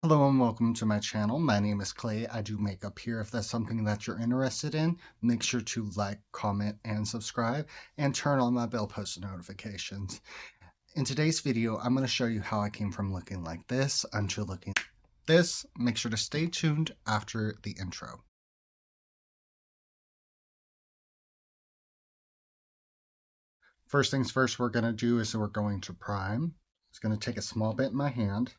Hello and welcome to my channel. My name is Clay. I do makeup here. If that's something that you're interested in, make sure to like, comment, and subscribe, and turn on my bell post notifications. In today's video, I'm going to show you how I came from looking like this until looking like this. Make sure to stay tuned after the intro. First things first, we're going to do is we're going to prime. It's going to take a small bit in my hand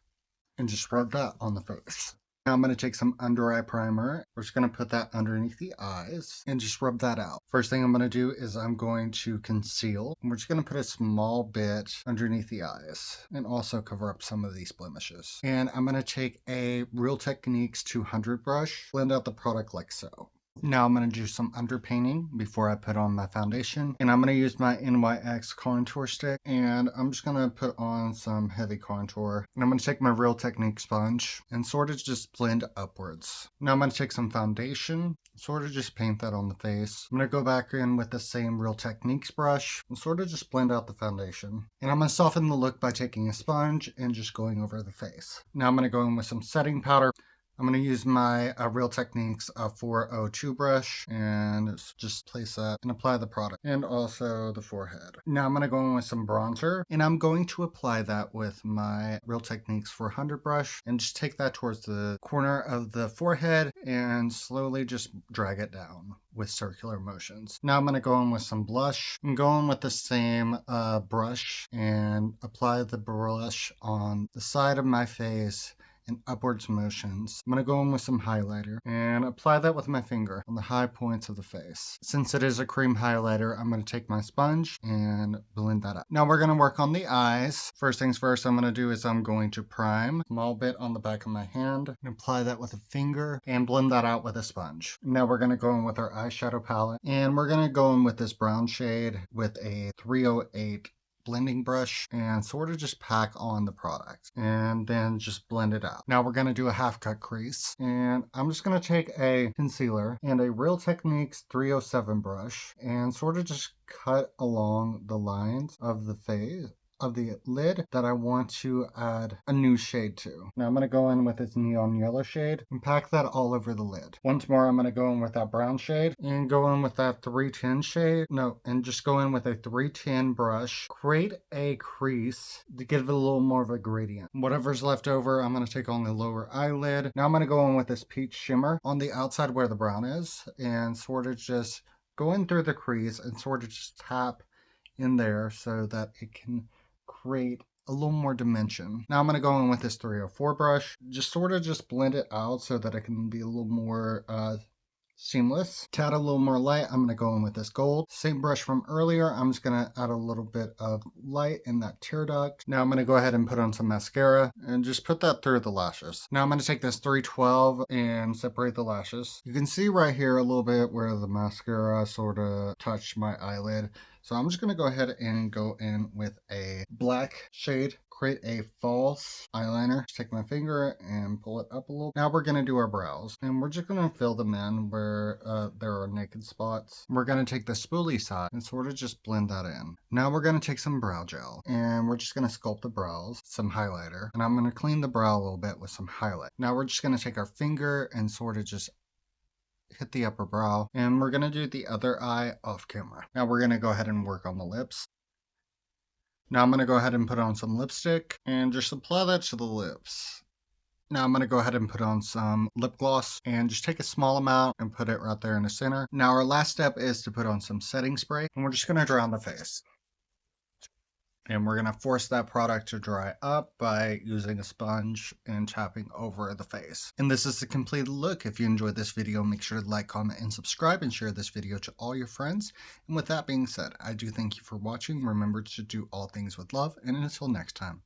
and just rub that on the face. Now I'm going to take some under eye primer. We're just going to put that underneath the eyes and just rub that out. First thing I'm going to do is I'm going to conceal. And we're just going to put a small bit underneath the eyes and also cover up some of these blemishes. And I'm going to take a Real Techniques 200 brush, blend out the product like so. Now I'm going to do some underpainting before I put on my foundation. And I'm going to use my NYX contour stick. And I'm just going to put on some heavy contour. And I'm going to take my Real Technique sponge and sort of just blend upwards. Now I'm going to take some foundation, sort of just paint that on the face. I'm going to go back in with the same Real Techniques brush and sort of just blend out the foundation. And I'm going to soften the look by taking a sponge and just going over the face. Now I'm going to go in with some setting powder. I'm going to use my Real Techniques 402 brush and just place that and apply the product and also the forehead. Now I'm going to go in with some bronzer and I'm going to apply that with my Real Techniques 400 brush and just take that towards the corner of the forehead and slowly just drag it down with circular motions. Now I'm going to go in with some blush. I'm going with the same brush and apply the brush on the side of my face and upwards motions. I'm going to go in with some highlighter and apply that with my finger on the high points of the face. Since it is a cream highlighter, I'm going to take my sponge and blend that up. Now we're going to work on the eyes. First things first, I'm going to do is I'm going to prime a small bit on the back of my hand and apply that with a finger and blend that out with a sponge. Now we're going to go in with our eyeshadow palette and we're going to go in with this brown shade with a 308 blending brush and sort of just pack on the product and then just blend it out. Now we're going to do a half cut crease and I'm just going to take a concealer and a Real Techniques 307 brush and sort of just cut along the lines of the face of the lid that I want to add a new shade to. Now I'm going to go in with this neon yellow shade and pack that all over the lid. Once more, I'm going to go in with that brown shade and go in with that 310 shade. And just go in with a 310 brush. Create a crease to give it a little more of a gradient. Whatever's left over, I'm going to take on the lower eyelid. Now I'm going to go in with this peach shimmer on the outside where the brown is and sort of just go in through the crease and sort of just tap in there so that it can create a little more dimension. Now I'm going to go in with this 304 brush, just sort of just blend it out so that it can be a little more seamless. To add a little more light, I'm going to go in with this gold. Same brush from earlier, I'm just going to add a little bit of light in that tear duct. Now I'm going to go ahead and put on some mascara and just put that through the lashes. Now I'm going to take this 312 and separate the lashes. You can see right here a little bit where the mascara sort of touched my eyelid. So I'm just going to go ahead and go in with a black shade, create a false eyeliner. Just take my finger and pull it up a little. Now we're going to do our brows and we're just going to fill them in where there are naked spots. We're going to take the spoolie side and sort of just blend that in. Now we're going to take some brow gel and we're just going to sculpt the brows, some highlighter, and I'm going to clean the brow a little bit with some highlight. Now we're just going to take our finger and sort of just hit the upper brow and we're going to do the other eye off camera. Now we're going to go ahead and work on the lips. Now I'm going to go ahead and put on some lipstick and just apply that to the lips. Now I'm going to go ahead and put on some lip gloss and just take a small amount and put it right there in the center. Now our last step is to put on some setting spray and we're just going to dry on the face. And we're going to force that product to dry up by using a sponge and tapping over the face. And this is the complete look. If you enjoyed this video, make sure to like, comment, and subscribe and share this video to all your friends. And with that being said, I do thank you for watching. Remember to do all things with love. And until next time.